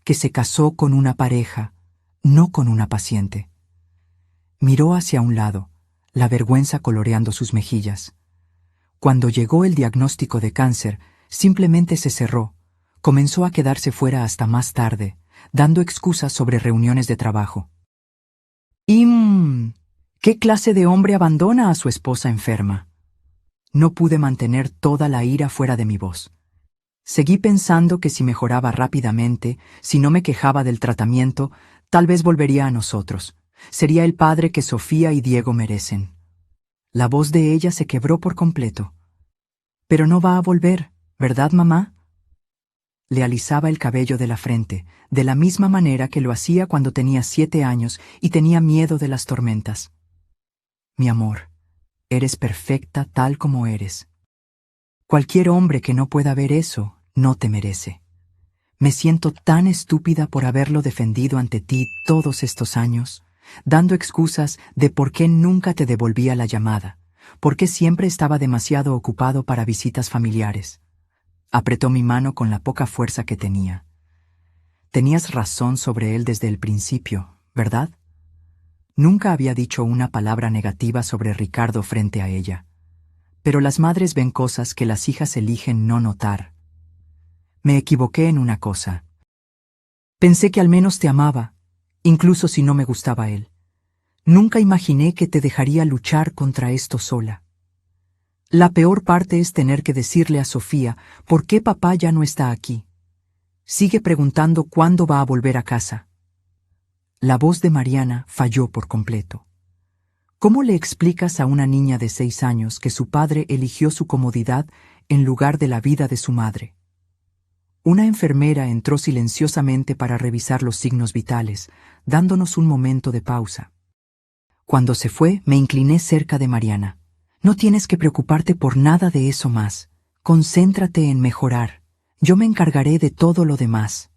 que se casó con una pareja, no con una paciente. Miró hacia un lado, la vergüenza coloreando sus mejillas. Cuando llegó el diagnóstico de cáncer, simplemente se cerró, comenzó a quedarse fuera hasta más tarde, dando excusas sobre reuniones de trabajo. ¿Qué clase de hombre abandona a su esposa enferma? No pude mantener toda la ira fuera de mi voz. Seguí pensando que si mejoraba rápidamente, si no me quejaba del tratamiento, tal vez volvería a nosotros. Sería el padre que Sofía y Diego merecen. La voz de ella se quebró por completo. «Pero no va a volver, ¿verdad, mamá?» Le alisaba el cabello de la frente, de la misma manera que lo hacía cuando tenía 7 años y tenía miedo de las tormentas. «Mi amor, eres perfecta tal como eres. Cualquier hombre que no pueda ver eso no te merece. Me siento tan estúpida por haberlo defendido ante ti todos estos años, dando excusas de por qué nunca te devolvía la llamada, por qué siempre estaba demasiado ocupado para visitas familiares». Apretó mi mano con la poca fuerza que tenía. «Tenías razón sobre él desde el principio, ¿verdad?» Nunca había dicho una palabra negativa sobre Ricardo frente a ella. Pero las madres ven cosas que las hijas eligen no notar. Me equivoqué en una cosa. Pensé que al menos te amaba, incluso si no me gustaba él. Nunca imaginé que te dejaría luchar contra esto sola. La peor parte es tener que decirle a Sofía por qué papá ya no está aquí. Sigue preguntando cuándo va a volver a casa. La voz de Mariana falló por completo. ¿Cómo le explicas a una niña de 6 años que su padre eligió su comodidad en lugar de la vida de su madre? Una enfermera entró silenciosamente para revisar los signos vitales, dándonos un momento de pausa. Cuando se fue, me incliné cerca de Mariana. «No tienes que preocuparte por nada de eso más. Concéntrate en mejorar. Yo me encargaré de todo lo demás.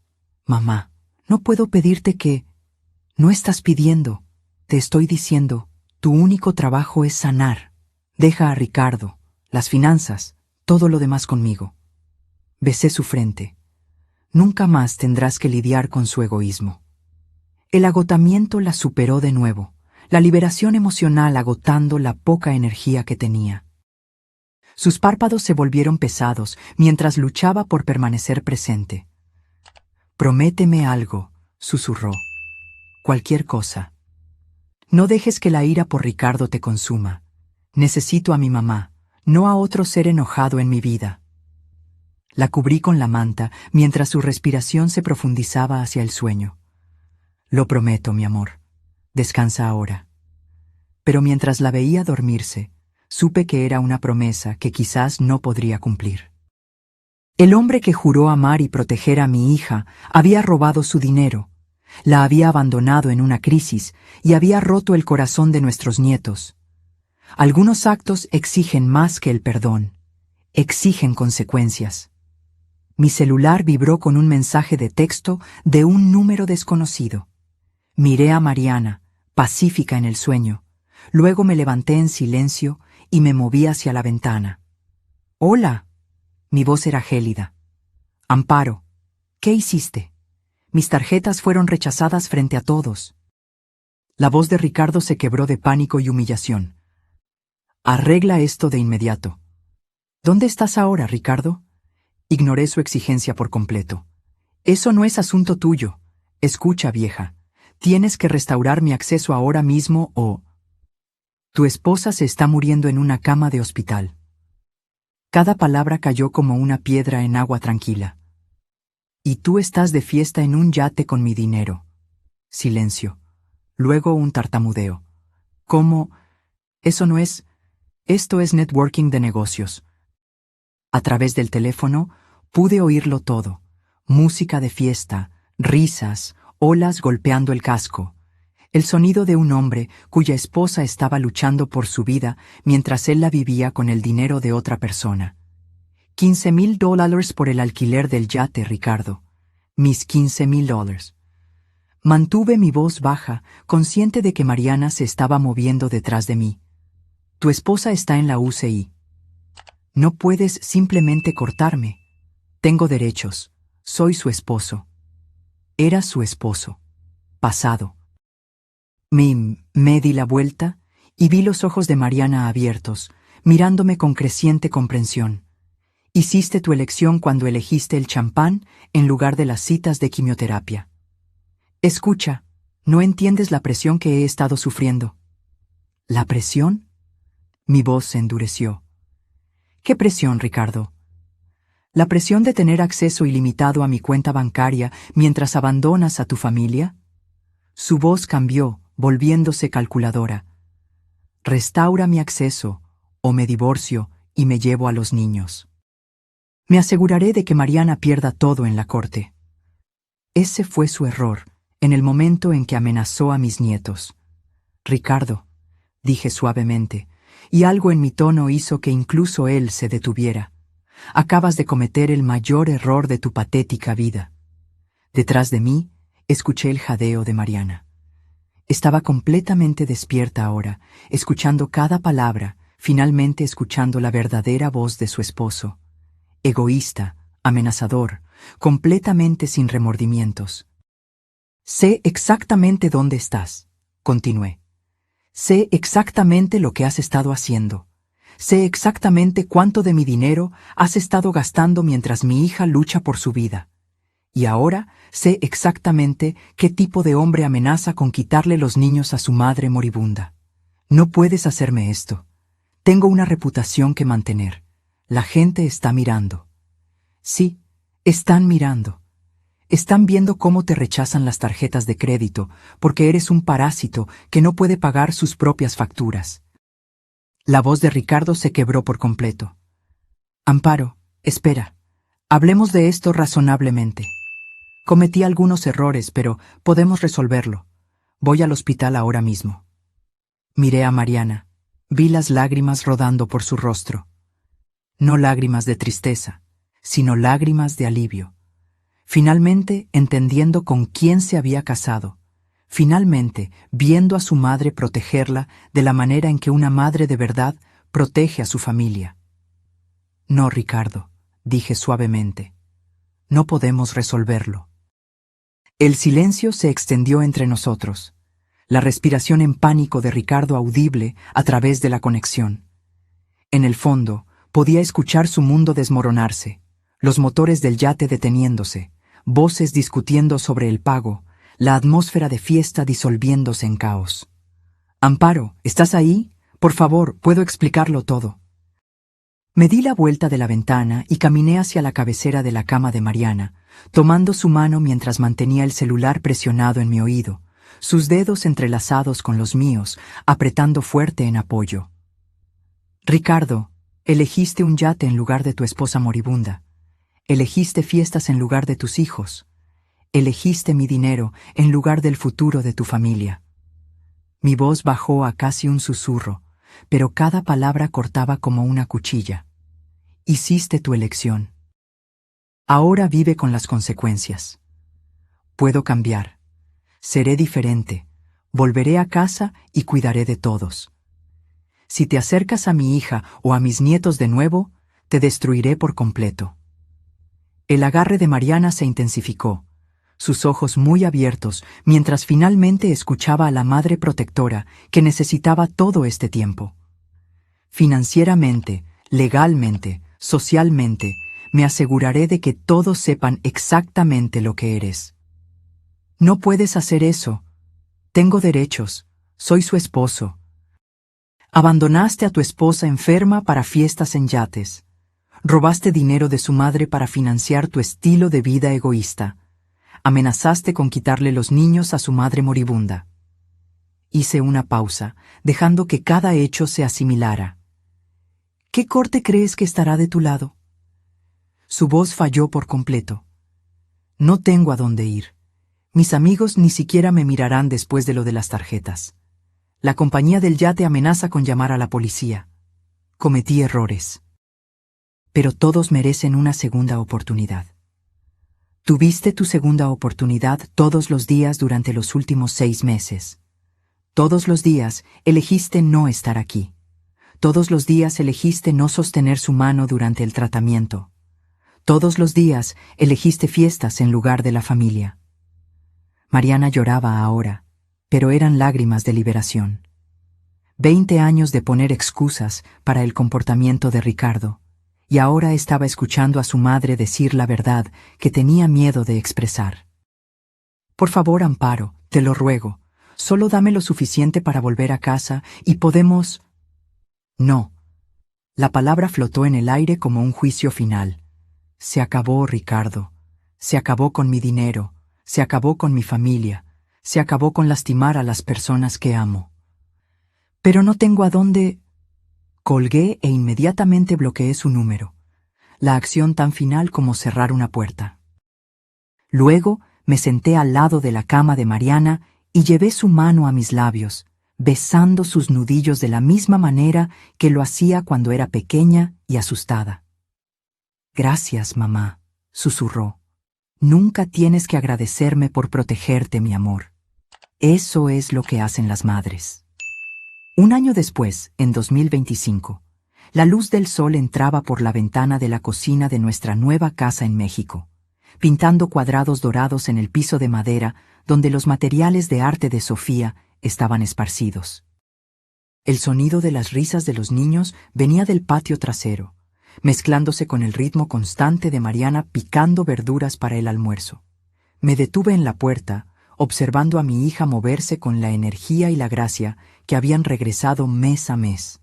Mamá, no puedo pedirte que... No estás pidiendo. Te estoy diciendo, tu único trabajo es sanar. Deja a Ricardo, las finanzas, todo lo demás conmigo». Besé su frente. «Nunca más tendrás que lidiar con su egoísmo». El agotamiento la superó de nuevo. La liberación emocional agotando la poca energía que tenía. Sus párpados se volvieron pesados mientras luchaba por permanecer presente. «Prométeme algo», susurró. «Cualquier cosa. No dejes que la ira por Ricardo te consuma. Necesito a mi mamá, no a otro ser enojado en mi vida». La cubrí con la manta mientras su respiración se profundizaba hacia el sueño. «Lo prometo, mi amor. Descansa ahora». Pero mientras la veía dormirse, supe que era una promesa que quizás no podría cumplir. El hombre que juró amar y proteger a mi hija había robado su dinero, la había abandonado en una crisis y había roto el corazón de nuestros nietos. Algunos actos exigen más que el perdón, exigen consecuencias. Mi celular vibró con un mensaje de texto de un número desconocido. Miré a Mariana, pacífica en el sueño. Luego me levanté en silencio y me moví hacia la ventana. «Hola». Mi voz era gélida. «Amparo, ¿qué hiciste? Mis tarjetas fueron rechazadas frente a todos». La voz de Ricardo se quebró de pánico y humillación. «Arregla esto de inmediato». «¿Dónde estás ahora, Ricardo?» Ignoré su exigencia por completo. «Eso no es asunto tuyo. Escucha, vieja. Tienes que restaurar mi acceso ahora mismo o... Tu esposa se está muriendo en una cama de hospital». Cada palabra cayó como una piedra en agua tranquila. «Y tú estás de fiesta en un yate con mi dinero». Silencio. Luego un tartamudeo. «¿Cómo? Eso no es... Esto es networking de negocios». A través del teléfono pude oírlo todo. Música de fiesta, risas, olas golpeando el casco. El sonido de un hombre cuya esposa estaba luchando por su vida mientras él la vivía con el dinero de otra persona. $15,000 por el alquiler del yate, Ricardo. Mis $15,000. Mantuve mi voz baja, consciente de que Mariana se estaba moviendo detrás de mí. «Tu esposa está en la UCI. No puedes simplemente cortarme. Tengo derechos. Soy su esposo». Era su esposo. Pasado. Me di la vuelta y vi los ojos de Mariana abiertos, mirándome con creciente comprensión. «Hiciste tu elección cuando elegiste el champán en lugar de las citas de quimioterapia. Escucha, no entiendes la presión que he estado sufriendo». «¿La presión?» Mi voz se endureció. «¿Qué presión, Ricardo?» «¿La presión de tener acceso ilimitado a mi cuenta bancaria mientras abandonas a tu familia?» Su voz cambió, volviéndose calculadora. «Restaura mi acceso, o me divorcio y me llevo a los niños. Me aseguraré de que Mariana pierda todo en la corte». Ese fue su error, en el momento en que amenazó a mis nietos. «Ricardo», dije suavemente, y algo en mi tono hizo que incluso él se detuviera. «Acabas de cometer el mayor error de tu patética vida». Detrás de mí, escuché el jadeo de Mariana. Estaba completamente despierta ahora, escuchando cada palabra, finalmente escuchando la verdadera voz de su esposo. Egoísta, amenazador, completamente sin remordimientos. «Sé exactamente dónde estás», continué. «Sé exactamente lo que has estado haciendo. Sé exactamente cuánto de mi dinero has estado gastando mientras mi hija lucha por su vida. Y ahora sé exactamente qué tipo de hombre amenaza con quitarle los niños a su madre moribunda. No puedes hacerme esto. Tengo una reputación que mantener. La gente está mirando». «Sí, están mirando. Están viendo cómo te rechazan las tarjetas de crédito porque eres un parásito que no puede pagar sus propias facturas». La voz de Ricardo se quebró por completo. «Amparo, espera. Hablemos de esto razonablemente. Cometí algunos errores, pero podemos resolverlo. Voy al hospital ahora mismo». Miré a Mariana. Vi las lágrimas rodando por su rostro. No lágrimas de tristeza, sino lágrimas de alivio. Finalmente entendiendo con quién se había casado. Finalmente viendo a su madre protegerla de la manera en que una madre de verdad protege a su familia. «No, Ricardo», dije suavemente. «No podemos resolverlo». El silencio se extendió entre nosotros. La respiración en pánico de Ricardo audible a través de la conexión. En el fondo, podía escuchar su mundo desmoronarse, los motores del yate deteniéndose, voces discutiendo sobre el pago, la atmósfera de fiesta disolviéndose en caos. «Amparo, ¿estás ahí? Por favor, puedo explicarlo todo». Me di la vuelta de la ventana y caminé hacia la cabecera de la cama de Mariana, tomando su mano mientras mantenía el celular presionado en mi oído, sus dedos entrelazados con los míos, apretando fuerte en apoyo. Ricardo, elegiste un yate en lugar de tu esposa moribunda. Elegiste fiestas en lugar de tus hijos. Elegiste mi dinero en lugar del futuro de tu familia. Mi voz bajó a casi un susurro, pero cada palabra cortaba como una cuchilla. Hiciste tu elección. Ahora vive con las consecuencias. Puedo cambiar. Seré diferente. Volveré a casa y cuidaré de todos. Si te acercas a mi hija o a mis nietos de nuevo, te destruiré por completo. El agarre de Mariana se intensificó, sus ojos muy abiertos, mientras finalmente escuchaba a la madre protectora que necesitaba todo este tiempo. Financieramente, legalmente, socialmente, me aseguraré de que todos sepan exactamente lo que eres. No puedes hacer eso. Tengo derechos. Soy su esposo. Abandonaste a tu esposa enferma para fiestas en yates. Robaste dinero de su madre para financiar tu estilo de vida egoísta. Amenazaste con quitarle los niños a su madre moribunda. Hice una pausa, dejando que cada hecho se asimilara. ¿Qué corte crees que estará de tu lado? Su voz falló por completo. No tengo a dónde ir. Mis amigos ni siquiera me mirarán después de lo de las tarjetas. La compañía del yate amenaza con llamar a la policía. Cometí errores. Pero todos merecen una segunda oportunidad. Tuviste tu segunda oportunidad todos los días durante los últimos 6 meses. Todos los días elegiste no estar aquí. Todos los días elegiste no sostener su mano durante el tratamiento. Todos los días elegiste fiestas en lugar de la familia. Mariana lloraba ahora, pero eran lágrimas de liberación. 20 años de poner excusas para el comportamiento de Ricardo, y ahora estaba escuchando a su madre decir la verdad que tenía miedo de expresar. Por favor, Amparo, te lo ruego, solo dame lo suficiente para volver a casa y podemos... No. La palabra flotó en el aire como un juicio final. Se acabó, Ricardo. Se acabó con mi dinero. Se acabó con mi familia. Se acabó con lastimar a las personas que amo. Pero no tengo a dónde... Colgué e inmediatamente bloqueé su número. La acción tan final como cerrar una puerta. Luego me senté al lado de la cama de Mariana y llevé su mano a mis labios, besando sus nudillos de la misma manera que lo hacía cuando era pequeña y asustada. Gracias, mamá, susurró. Nunca tienes que agradecerme por protegerte, mi amor. Eso es lo que hacen las madres. Un año después, en 2025, la luz del sol entraba por la ventana de la cocina de nuestra nueva casa en México, pintando cuadrados dorados en el piso de madera donde los materiales de arte de Sofía estaban esparcidos. El sonido de las risas de los niños venía del patio trasero, mezclándose con el ritmo constante de Mariana picando verduras para el almuerzo. Me detuve en la puerta, observando a mi hija moverse con la energía y la gracia que habían regresado mes a mes.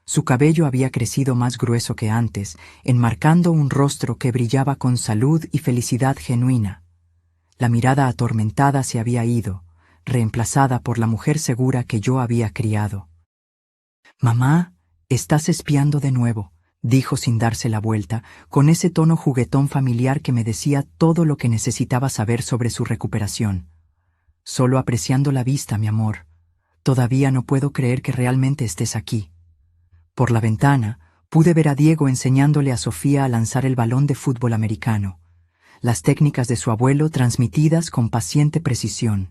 Su cabello había crecido más grueso que antes, enmarcando un rostro que brillaba con salud y felicidad genuina. La mirada atormentada se había ido, reemplazada por la mujer segura que yo había criado. «Mamá, estás espiando de nuevo», dijo sin darse la vuelta, con ese tono juguetón familiar que me decía todo lo que necesitaba saber sobre su recuperación. «Solo apreciando la vista, mi amor. Todavía no puedo creer que realmente estés aquí». Por la ventana pude ver a Diego enseñándole a Sofía a lanzar el balón de fútbol americano, las técnicas de su abuelo transmitidas con paciente precisión.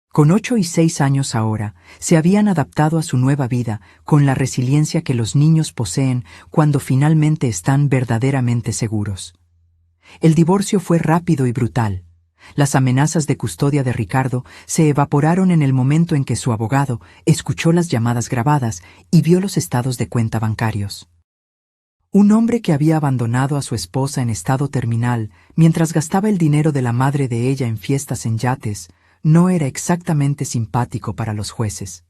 Con 8 y 6 años ahora, se habían adaptado a su nueva vida con la resiliencia que los niños poseen cuando finalmente están verdaderamente seguros. El divorcio fue rápido y brutal. Las amenazas de custodia de Ricardo se evaporaron en el momento en que su abogado escuchó las llamadas grabadas y vio los estados de cuenta bancarios. Un hombre que había abandonado a su esposa en estado terminal mientras gastaba el dinero de la madre de ella en fiestas en yates no era exactamente simpático para los jueces.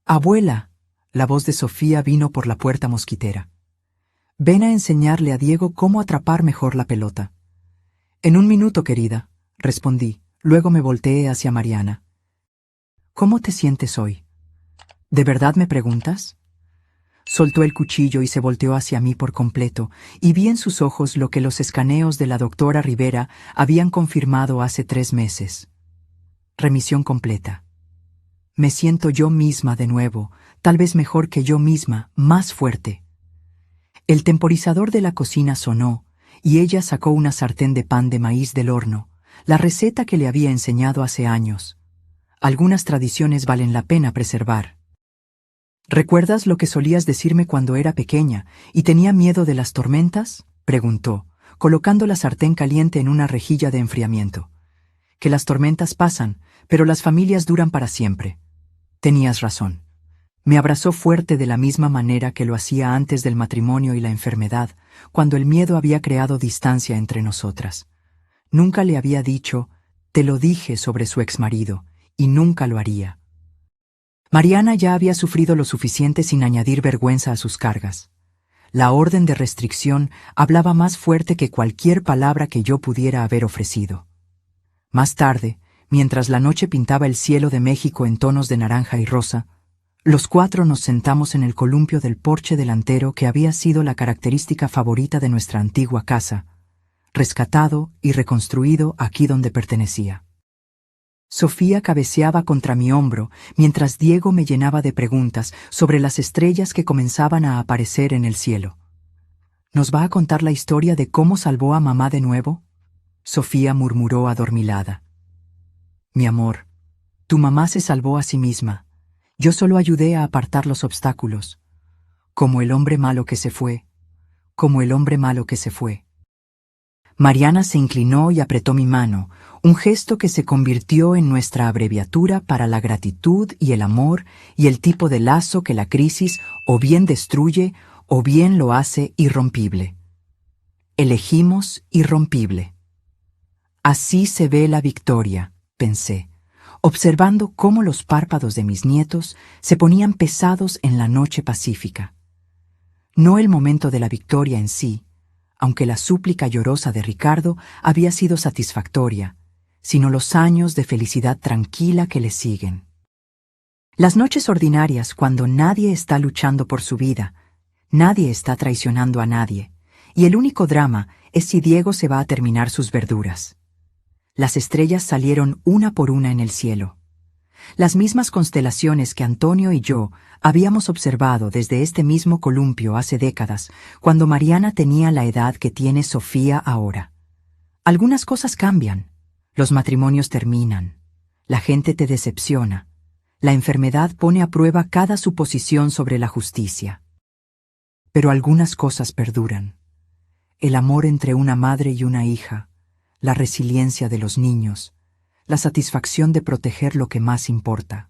«Abuela», la voz de Sofía vino por la puerta mosquitera. «Ven a enseñarle a Diego cómo atrapar mejor la pelota». «En un minuto, querida», respondí. Luego me volteé hacia Mariana. «¿Cómo te sientes hoy? ¿De verdad me preguntas?» Soltó el cuchillo y se volteó hacia mí por completo, y vi en sus ojos lo que los escaneos de la doctora Rivera habían confirmado hace 3 meses. Remisión completa. Me siento yo misma de nuevo, tal vez mejor que yo misma, más fuerte. El temporizador de la cocina sonó, y ella sacó una sartén de pan de maíz del horno, la receta que le había enseñado hace años. Algunas tradiciones valen la pena preservar. ¿Recuerdas lo que solías decirme cuando era pequeña y tenía miedo de las tormentas? Preguntó, colocando la sartén caliente en una rejilla de enfriamiento. Que las tormentas pasan, pero las familias duran para siempre. Tenías razón. Me abrazó fuerte de la misma manera que lo hacía antes del matrimonio y la enfermedad, cuando el miedo había creado distancia entre nosotras. Nunca le había dicho, te lo dije sobre su exmarido, y nunca lo haría. Mariana ya había sufrido lo suficiente sin añadir vergüenza a sus cargas. La orden de restricción hablaba más fuerte que cualquier palabra que yo pudiera haber ofrecido. Más tarde, mientras la noche pintaba el cielo de México en tonos de naranja y rosa, los 4 nos sentamos en el columpio del porche delantero que había sido la característica favorita de nuestra antigua casa, rescatado y reconstruido aquí donde pertenecía. Sofía cabeceaba contra mi hombro mientras Diego me llenaba de preguntas sobre las estrellas que comenzaban a aparecer en el cielo. ¿Nos va a contar la historia de cómo salvó a mamá de nuevo? Sofía murmuró adormilada. Mi amor, tu mamá se salvó a sí misma. Yo solo ayudé a apartar los obstáculos. Como el hombre malo que se fue. Como el hombre malo que se fue. Mariana se inclinó y apretó mi mano, un gesto que se convirtió en nuestra abreviatura para la gratitud y el amor y el tipo de lazo que la crisis o bien destruye o bien lo hace irrompible. Elegimos irrompible. Así se ve la victoria, pensé, observando cómo los párpados de mis nietos se ponían pesados en la noche pacífica. No el momento de la victoria en sí, aunque la súplica llorosa de Ricardo había sido satisfactoria, sino los años de felicidad tranquila que le siguen. Las noches ordinarias, cuando nadie está luchando por su vida, nadie está traicionando a nadie, y el único drama es si Diego se va a terminar sus verduras. Las estrellas salieron una por una en el cielo. Las mismas constelaciones que Antonio y yo habíamos observado desde este mismo columpio hace décadas, cuando Mariana tenía la edad que tiene Sofía ahora. Algunas cosas cambian. Los matrimonios terminan. La gente te decepciona. La enfermedad pone a prueba cada suposición sobre la justicia. Pero algunas cosas perduran. El amor entre una madre y una hija, la resiliencia de los niños, la satisfacción de proteger lo que más importa.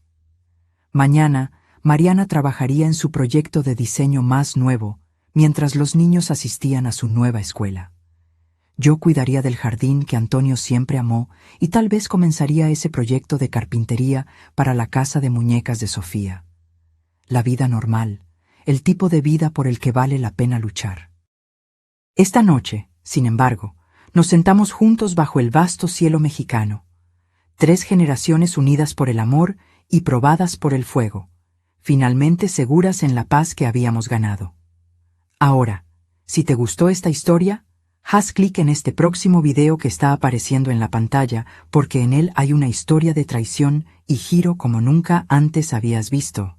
Mañana, Mariana trabajaría en su proyecto de diseño más nuevo, mientras los niños asistían a su nueva escuela. Yo cuidaría del jardín que Antonio siempre amó y tal vez comenzaría ese proyecto de carpintería para la casa de muñecas de Sofía. La vida normal, el tipo de vida por el que vale la pena luchar. Esta noche, sin embargo, nos sentamos juntos bajo el vasto cielo mexicano. 3 generaciones unidas por el amor y probadas por el fuego, finalmente seguras en la paz que habíamos ganado. Ahora, si te gustó esta historia, haz clic en este próximo video que está apareciendo en la pantalla porque en él hay una historia de traición y giro como nunca antes habías visto.